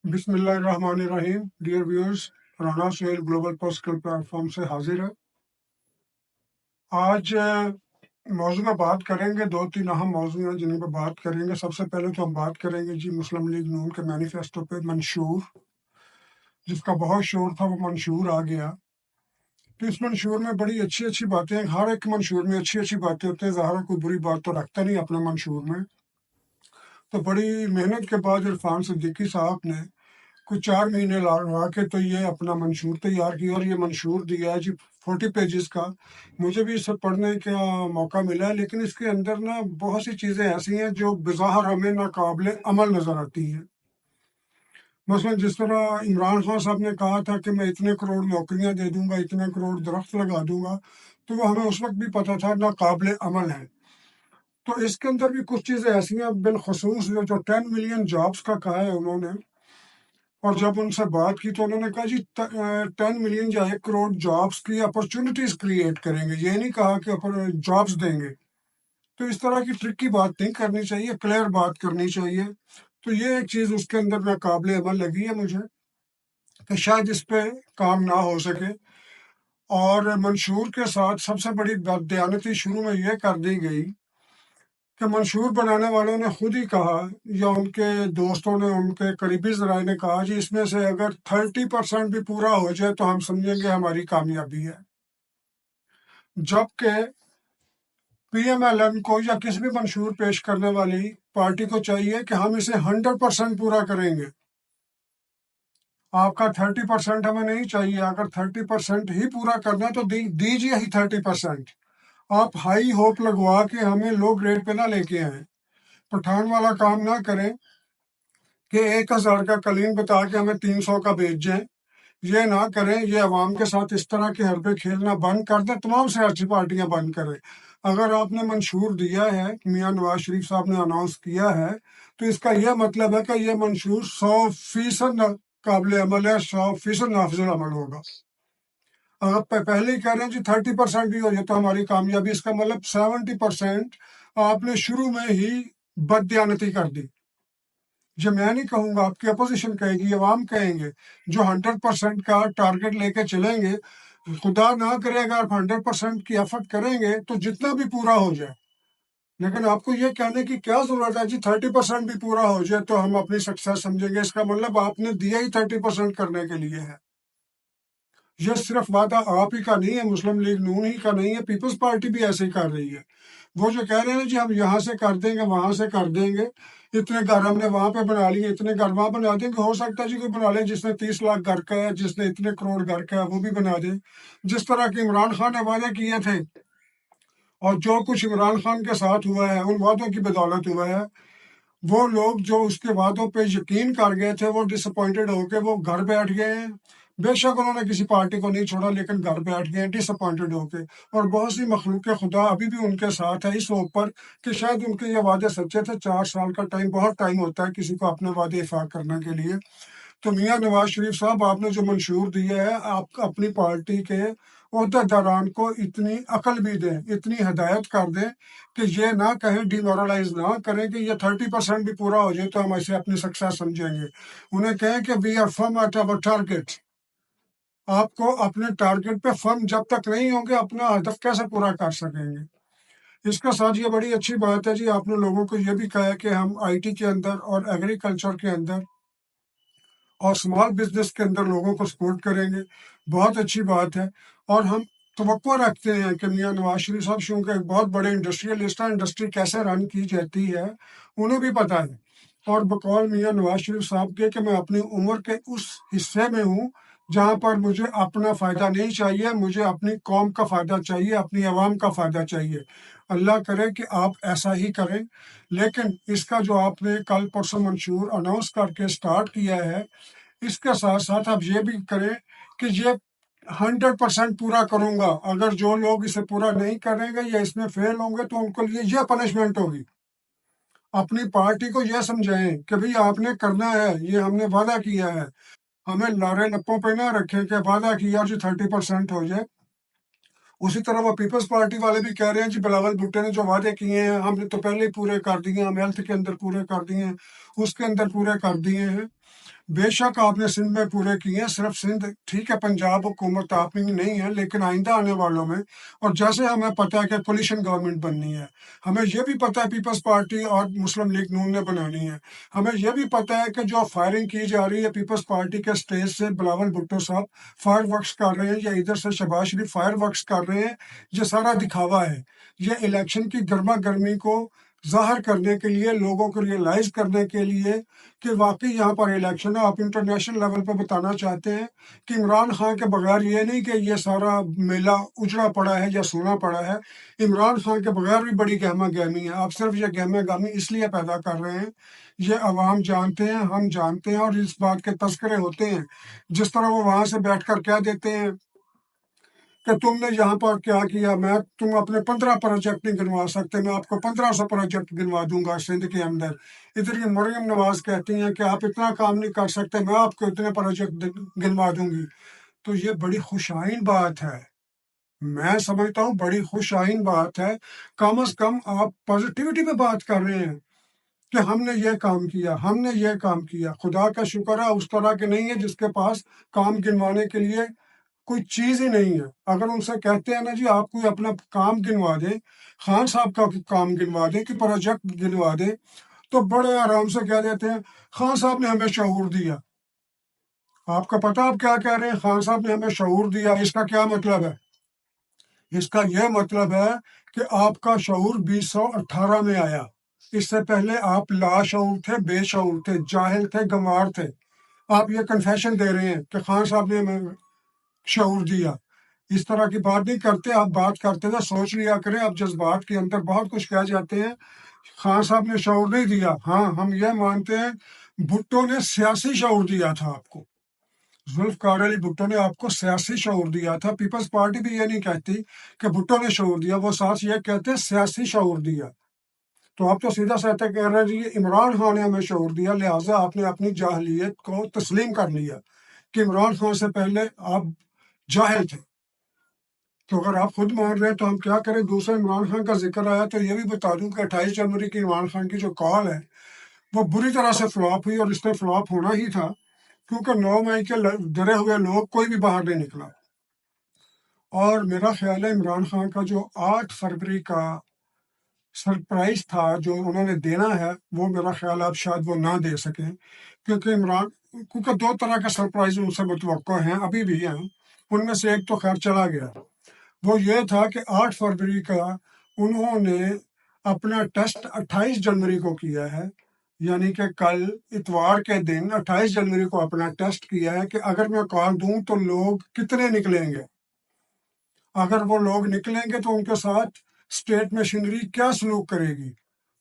बिस्मिल्लाहिर्रहमानिर्रहीम। Dear viewers, Rana Suhail global postal platform से हाजिर है। आज मौजू में बात करेंगे, दो तीन अहम मौजू हैं जिन्हीं पर बात करेंगे। सबसे पहले तो हम बात करेंगे जी मुस्लिम लीग नून के मैनिफेस्टो पे मंशूर, जिसका बहुत शोर था, वो मंशूर आ गया। तो इस मंशूर में बड़ी अच्छी अच्छी बातें हैं। हर एक मंशूर में अच्छी अच्छी बातें होती हैं, ज़ाहिर है कोई बुरी बात तो रखता नहीं अपने मंशूर में। तो बड़ी मेहनत के बाद इरफान सिद्दीकी साहब ने कुछ 4 महीने लगा के तो ये अपना मंशूर तैयार किया, और ये मंशूर दिया है जी 40 पेजेस का। मुझे भी इसे पढ़ने का मौका मिला है, लेकिन इसके अंदर ना बहुत सी चीज़ें ऐसी हैं जो बेज़ाहिर हमें नाकाबिले अमल नज़र आती हैं। मसलन जिस तरह इमरान खान साहब ने कहा था कि मैं इतने करोड़ नौकरियां दे दूंगा, इतने करोड़ दरख्त लगा दूंगा, तो वो हमें उस वक्त भी पता था नाकाबिले अमल है। तो इसके अंदर भी कुछ चीज़ें ऐसी हैं, बिलखसूस जो 10 मिलियन जॉब्स का कहा है उन्होंने। और जब उनसे बात की तो उन्होंने कहा जी 10 मिलियन या 1 करोड़ जॉब्स की अपॉर्चुनिटीज क्रिएट करेंगे, ये नहीं कहा कि जॉब्स देंगे। तो इस तरह की ट्रिकी बात नहीं करनी चाहिए, क्लियर बात करनी चाहिए। तो ये एक चीज़ उसके अंदर नाकाबिले अमल लगी है मुझे, कि शायद इस पे काम ना हो सके। और मंशूर के साथ सबसे बड़ी बददयानती शुरू में ये कर दी गई कि मंशूर बनाने वालों ने खुद ही कहा, या उनके दोस्तों ने, उनके करीबी ज़राए ने कहा जी इसमें से अगर 30% भी पूरा हो जाए तो हम समझेंगे हमारी कामयाबी है। जबकि PMLN को या किसी भी मंशूर पेश करने वाली पार्टी को चाहिए कि हम इसे 100% पूरा करेंगे। आपका 30% हमें नहीं चाहिए। अगर 30% ही पूरा करना है तो दीजिए ही 30%। आप हाई होप लगवा के हमें लो ग्रेड पे ना लेके आए। पठान वाला काम ना करें कि 1000 का कलीन बता के हमें 300 का बेच जाए। ये ना करें, ये अवाम के साथ इस तरह के हरबे खेलना बंद कर दें, तमाम सियासी पार्टियां बंद करें। अगर आपने मंशूर दिया है, मियां नवाज शरीफ साहब ने अनाउंस किया है, तो इसका यह मतलब है कि यह मंशूर 100% काबिल अमल है, 100% नाफिजुल अमल होगा। अगर पहले ही कह रहे हैं जी 30% भी हो जाए तो हमारी कामयाबी, इसका मतलब 70% आपने शुरू में ही बददियानती कर दी। जो मैं नहीं कहूंगा, आपकी अपोजिशन कहेगी, अवाम कहेंगे। जो 100% का टारगेट लेके चलेंगे, खुदा ना करे अगर आप 100% की एफर्ट करेंगे तो जितना भी पूरा हो जाए, लेकिन आपको ये कहने की क्या जरूरत है जी 30% भी पूरा हो जाए तो हम अपनी सक्सेस समझेंगे। इसका मतलब आपने दिया ही 30% करने के लिए है। ये सिर्फ वादा आप ही का नहीं है, मुस्लिम लीग नून ही का नहीं है, पीपल्स पार्टी भी ऐसे ही कर रही है। वो जो कह रहे हैं जी हम यहाँ से कर देंगे, वहां से कर देंगे, इतने घर हमने वहां पे बना लिए, इतने घर वहां बना देंगे। हो सकता है जी कोई बना ले जिसने 30 लाख घर का है, जिसने इतने करोड़ घर का है, वो भी बना दे। जिस तरह के इमरान खान ने वादे किए थे, और जो कुछ इमरान खान के साथ हुआ है उन वादों की बदौलत हुआ है। वो लोग जो उसके वादों पे यकीन कर गए थे, वो डिसअपॉइंटेड होके वो घर बैठ गए हैं। बेशक उन्होंने किसी पार्टी को नहीं छोड़ा, लेकिन घर बैठ गए डिसअपॉइंटेड होके। और बहुत सी मखलूक खुदा अभी भी उनके साथ है इस होप पर कि शायद उनके ये वादे सच्चे थे। 4 साल का टाइम बहुत टाइम होता है किसी को अपने वादे इफाक करने के लिए। तो मियां नवाज शरीफ साहब, आपने जो मंशूर दिया है, आप अपनी पार्टी के ओहदेदारान को इतनी अकल भी दें, इतनी हिदायत कर दें कि ये ना कहें, डिमोरलाइज ना करें कि ये 30% भी पूरा हो जाए तो हम ऐसे अपनी सक्सेस समझेंगे। उन्हें कहें कि we are firm at our target. आपको अपने टारगेट पे फर्म जब तक नहीं होंगे, अपना हदफ कैसे पूरा कर सकेंगे। इसके साथ ये बड़ी अच्छी बात है जी, आपने लोगों को ये भी कहा है कि हम IT के अंदर और एग्रीकल्चर के अंदर और स्मॉल बिजनेस के अंदर लोगों को सपोर्ट करेंगे। बहुत अच्छी बात है। और हम तवक्को रखते हैं कि मियां नवाज शरीफ साहब चूँकि एक बहुत बड़े इंडस्ट्रियलिस्ट हैं, इंडस्ट्री कैसे रन की जाती है उन्हें भी पता है। और बकौल मियां नवाज शरीफ साहब के कि मैं अपनी उम्र के उस हिस्से में हूँ जहाँ पर मुझे अपना फ़ायदा नहीं चाहिए, मुझे अपनी कौम का फ़ायदा चाहिए, अपनी आवाम का फ़ायदा चाहिए। अल्लाह करे कि आप ऐसा ही करें। लेकिन इसका जो आपने कल परसों मंशूर अनाउंस करके स्टार्ट किया है, इसके साथ साथ आप ये भी करें कि ये 100% पूरा करूंगा। अगर जो लोग इसे पूरा नहीं करेंगे या इसमें फेल होंगे तो उनको लिए यह पनिशमेंट होगी। अपनी पार्टी को यह समझाएं कि भाई आपने करना है, ये हमने वादा किया है। हमें लारे लप्पों पे ना रखें कि वादा किया जो 30% हो जाए। उसी तरह वो पीपल्स पार्टी वाले भी कह रहे हैं जी बिलावल भुट्टो ने जो वादे किए हैं हमने तो पहले ही पूरे कर दिए हैं, हम हेल्थ के अंदर पूरे कर दिए हैं, उसके अंदर पूरे कर दिए हैं। بے شک آپ نے سندھ میں پورے کیے ہیں، صرف سندھ ٹھیک ہے پنجاب حکومت آپ کی نہیں ہے، لیکن آئندہ آنے والوں میں، اور جیسے ہمیں پتہ ہے کہ کولیشن گورنمنٹ بننی ہے، ہمیں یہ بھی پتہ ہے پیپلز پارٹی اور مسلم لیگ نون نے بنانی ہے، ہمیں یہ بھی پتہ ہے کہ جو فائرنگ کی جا رہی ہے پیپلز پارٹی کے سٹیج سے بلاول بھٹو صاحب فائر ورکس کر رہے ہیں، یا ادھر سے شہباز شریف فائر ورکس کر رہے ہیں، یہ سارا دکھاوا ہے، یہ الیکشن کی گرما گرمی کو ظاہر کرنے کے لیے، لوگوں کو ریئلائز کرنے کے لیے کہ واقعی یہاں پر الیکشن ہے۔ آپ انٹرنیشنل لیول پہ بتانا چاہتے ہیں کہ عمران خان کے بغیر یہ نہیں کہ یہ سارا میلہ اجڑا پڑا ہے یا سونا پڑا ہے، عمران خان کے بغیر بھی بڑی گہما گہمی ہے۔ آپ صرف یہ گہما گہمی اس لیے پیدا کر رہے ہیں، یہ عوام جانتے ہیں، ہم جانتے ہیں، اور اس بات کے تذکرے ہوتے ہیں، جس طرح وہ وہاں سے بیٹھ کر کہہ دیتے ہیں کہ تم نے یہاں پر کیا کیا، تم اپنے 15 پروجیکٹ نہیں گنوا سکتے، میں آپ کو 1500 پروجیکٹ گنوا دوں گا سندھ کے اندر۔ ادھر یہ مریم نواز کہتی ہیں کہ آپ اتنا کام نہیں کر سکتے، میں آپ کو اتنے پروجیکٹ گنوا دوں گی۔ تو یہ بڑی خوش آئین بات ہے، میں سمجھتا ہوں بڑی خوش آئین بات ہے، کم از کم آپ پازیٹیوٹی پہ بات کر رہے ہیں کہ ہم نے یہ کام کیا، ہم نے یہ کام کیا۔ خدا کا شکر ہے اس طرح کے نہیں ہے جس کے پاس کام گنوانے کے لیے کوئی چیز ہی نہیں ہے۔ اگر ان سے کہتے ہیں نا جی آپ کوئی اپنا کام گنوا دیں، خان صاحب کا کام گنوا دیں، کہ پروجیکٹ گنوا دیں، تو بڑے آرام سے کہہ دیتے ہیں خان صاحب نے ہمیں شعور دیا۔ آپ کا پتہ آپ کیا کہہ رہے ہیں؟ خان صاحب نے ہمیں شعور دیا، اس کا کیا مطلب ہے؟ اس کا یہ مطلب ہے کہ آپ کا شعور 2018 میں آیا، اس سے پہلے آپ لاشعور تھے، بے شعور تھے، جاہل تھے، گنوار تھے۔ آپ یہ کنفیشن دے رہے ہیں کہ خان صاحب نے ہمیں شعور دیا۔ اس طرح کی بات نہیں کرتے، آپ بات کرتے تھے سوچ لیا کریں، آپ جذبات کے اندر بہت کچھ کہہ جاتے ہیں۔ خان صاحب نے شعور نہیں دیا، ہاں ہم یہ مانتے ہیں بھٹو نے سیاسی شعور دیا تھا آپ کو، ذوالفقار علی بھٹو نے آپ کو سیاسی شعور دیا تھا۔ پیپلز پارٹی بھی یہ نہیں کہتی کہ بھٹو نے شعور دیا، وہ ساتھ یہ کہتے ہیں سیاسی شعور دیا۔ تو آپ تو سیدھا سادہ کہہ رہے ہیں جی عمران خان نے ہمیں شعور دیا، لہٰذا آپ نے اپنی جاہلیت کو تسلیم کر لیا کہ عمران خان سے پہلے آپ جاہل تھے۔ تو اگر آپ خود مان رہے ہیں تو ہم کیا کریں؟ دوسرے عمران خان کا ذکر آیا تو یہ بھی بتا دوں کہ 28 جنوری کی عمران خان کی جو کال ہے وہ بری طرح سے فلاپ ہوئی، اور اس نے فلاپ ہونا ہی تھا کیونکہ 9 مئی کے ڈرے ہوئے لوگ کوئی بھی باہر نہیں نکلا۔ اور میرا خیال ہے عمران خان کا جو 8 فروری کا سرپرائز تھا جو انہوں نے دینا ہے، وہ میرا خیال ہے اب شاید وہ نہ دے سکیں، کیونکہ 2 طرح کا سرپرائز ان سے متوقع ہیں، ابھی بھی ہیں، ان میں سے ایک تو خیر چلا گیا۔ وہ یہ تھا کہ 8 فروری کا انہوں نے اپنا ٹیسٹ 28 جنوری کو کیا ہے، یعنی کہ کل اتوار کے دن 28 جنوری کو اپنا ٹیسٹ کیا ہے کہ اگر میں کال دوں تو لوگ کتنے نکلیں گے۔ اگر وہ لوگ نکلیں گے تو ان کے ساتھ اسٹیٹ مشینری کیا سلوک کرے گی؟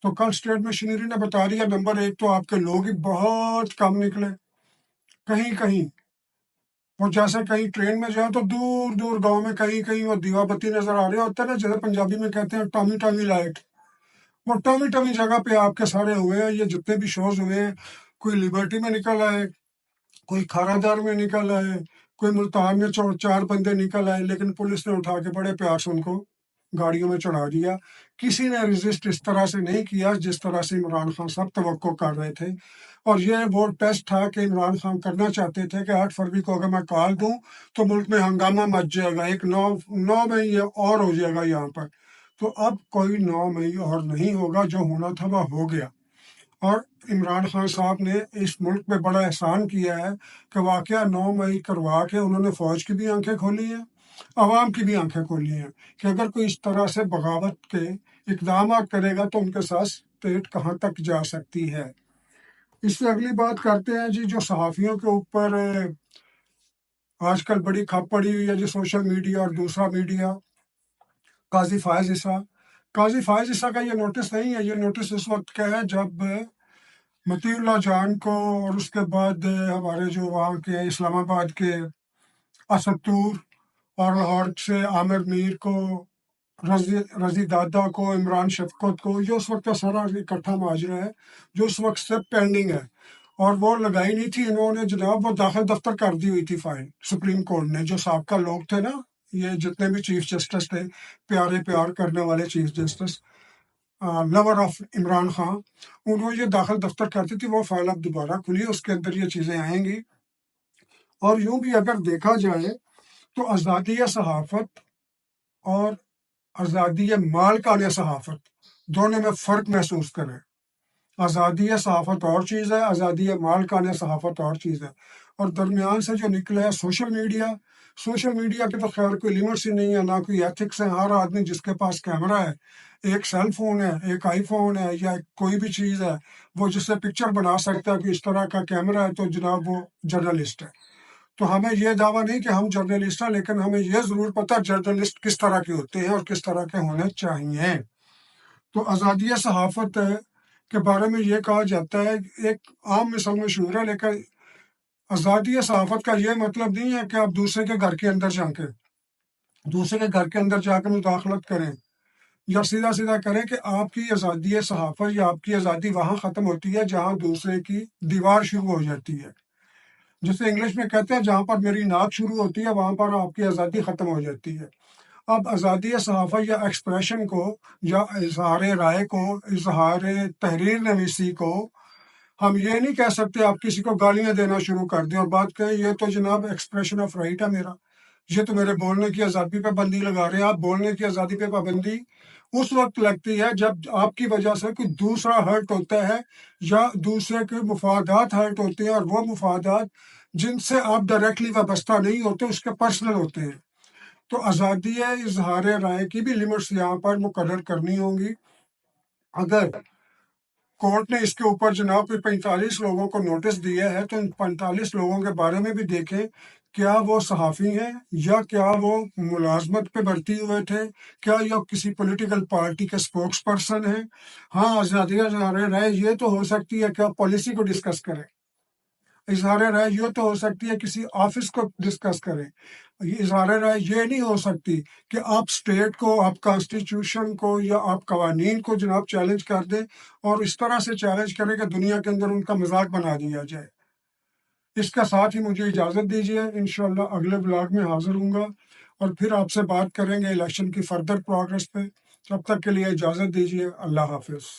تو کل اسٹیٹ مشینری نے بتا دیا نمبر 1 تو آپ کے لوگ ہی بہت کم نکلے، کہیں کہیں وہ جیسے کہیں ٹرین میں جائیں تو دور دور گاؤں میں کہیں کہیں وہ دیوا بتی نظر آ رہے ہوتے ہیں نا، جیسے پنجابی میں کہتے ہیں ٹامی ٹامی لائٹ، وہ ٹامی ٹامی جگہ پہ آپ کے سارے ہوئے ہیں۔ یہ جتنے بھی شوز ہوئے ہیں، کوئی لبرٹی میں نکل آئے، کوئی کھارا دار میں نکل آئے، کوئی ملتان میں 4 بندے نکل آئے، لیکن پولیس نے اٹھا کے بڑے پیار سے ان کو گاڑیوں میں چڑھا دیا۔ کسی نے ریزسٹ اس طرح سے نہیں کیا جس طرح سے عمران خان صاحب توقع کر رہے تھے، اور یہ وہ ٹیسٹ تھا کہ عمران خان کرنا چاہتے تھے کہ 8 فروری کو اگر میں کال دوں تو ملک میں ہنگامہ مچ جائے گا، ایک 9 مئی یہ اور ہو جائے گا یہاں پر۔ تو اب کوئی 9 مئی اور نہیں ہوگا، جو ہونا تھا وہ ہو گیا۔ اور عمران خان صاحب نے اس ملک پہ بڑا احسان کیا ہے کہ واقعہ 9 مئی کروا کے انہوں نے فوج کی بھی آنکھیں کھولی ہیں، عوام کی بھی آنکھیں کھولی ہیں کہ اگر کوئی اس طرح سے بغاوت کے اقدامات کرے گا تو ان کے ساتھ اسٹیٹ کہاں تک جا سکتی ہے۔ اس سے اگلی بات کرتے ہیں جی، جو صحافیوں کے اوپر آج کل بڑی کھپ پڑی ہوئی ہے، جو سوشل میڈیا اور دوسرا میڈیا، قاضی فائز عیسیٰ۔ قاضی فائز عیسیٰ کا یہ نوٹس نہیں ہے، یہ نوٹس اس وقت کا ہے جب مطیع اللہ جان کو اور اس کے بعد ہمارے جو وہاں کے اسلام آباد کے اسد طور اور لاہور سے عامر میر کو، رضی دادا کو، عمران شفقت کو، یہ اس وقت کا سارا اکٹھا ماجرا ہے جو اس وقت سے پینڈنگ ہے، اور وہ لگائی نہیں تھی انہوں نے جناب، وہ داخل دفتر کر دی ہوئی تھی فائل سپریم کورٹ نے۔ جو سابقہ لوگ تھے نا، یہ جتنے بھی چیف جسٹس تھے، پیارے پیار کرنے والے chief justice, lover of Imran Khan, उन्होंने ये दाखिल दफ्तर करती थी, वो फाइल अब दोबारा खुली, उसके अंदर ये चीज़ें आएंगी। और यूं भी अगर देखा जाए तो आज़ादी सहाफ़त और आज़ादी मालकान सहाफ़त दोनों में फ़र्क महसूस करें। आज़ादी सहाफ़त और चीज़ है, आज़ादी मालकान सहाफ़त और चीज़ है। और दरमियान से जो निकला है सोशल मीडिया के तो खैर कोई लिमिट्स ही नहीं है, ना कोई एथिक्स है। हर आदमी जिसके पास कैमरा है, एक सेल फोन है, एक आईफोन है या कोई भी चीज़ है, वो जिससे पिक्चर बना सकता है कि इस तरह का कैमरा है, तो जनाब वो जर्नलिस्ट है। तो हमें ये दावा नहीं कि हम जर्नलिस्ट हैं, लेकिन हमें ये ज़रूर पता है जर्नलिस्ट किस तरह के होते हैं और किस तरह के होने चाहिए। तो आज़ादी सहाफ़त के बारे में ये कहा जाता है, एक आम मिसल मशहूर है, लेकिन आज़ादी सहाफ़त का ये मतलब नहीं है कि आप दूसरे के घर के अंदर जाके दूसरे के घर के अंदर जाकर मुदाखलत करें, या सीधा सीधा करें कि आपकी आज़ादी सहाफ़त या आपकी आज़ादी वहाँ ख़त्म होती है जहाँ दूसरे की दीवार शुरू हो जाती है। जिसे इंग्लिश में कहते हैं, जहाँ पर मेरी नाक शुरू होती है वहाँ पर आपकी आज़ादी ख़त्म हो जाती है। अब आज़ादी सहाफ़त या एक्सप्रेशन को, या इज़हार राय को, इज़हार तहरीर नवीसी को, हम ये नहीं कह सकते आप किसी को गालियाँ देना शुरू कर दें और बात कहें ये तो जनाब एक्सप्रेशन ऑफ राइट है मेरा, ये तो मेरे बोलने की आज़ादी पे पाबंदी लगा रहे हैं। आप बोलने की आज़ादी पे पाबंदी उस वक्त लगती है जब आपकी वजह से कोई दूसरा हर्ट होता है, या दूसरे के मुफादात हर्ट होते हैं, और वो मुफादात जिनसे आप डायरेक्टली वाबस्ता नहीं होते, उसके पर्सनल होते हैं। तो आज़ादी इज़हार राय की भी लिमिट्स यहाँ पर मुकर्रर करनी होंगी। अगर कोर्ट ने इसके ऊपर जनाब कोई 45 लोगों को नोटिस दिया है, तो इन 45 लोगों के बारे में भी देखें, क्या वो सहाफ़ी हैं या क्या वो मुलाजमत पे भर्ती हुए थे, क्या या किसी पॉलिटिकल पार्टी के स्पोक्स पर्सन हैं। हाँ, आज़ादी राय ये तो हो सकती है कि आप पॉलिसी को डिस्कस करें, इजहार राय ये तो हो सकती है किसी ऑफिस को डिस्कस करें। ये इजहार राय ये नहीं हो सकती कि आप स्टेट को, आप कॉन्स्टिट्यूशन को या आप कवानीन को जनाब चैलेंज कर दें, और इस तरह से चैलेंज करें कि दुनिया के अंदर उनका मजाक बना दिया जाए। इसके साथ ही मुझे इजाज़त दीजिए, इंशाल्लाह अगले ब्लॉग में हाजिर हूँगा और फिर आपसे बात करेंगे इलेक्शन की फर्दर प्रोग्रेस पे। तब तक के लिए इजाज़त दीजिए, अल्लाह हाफिज़।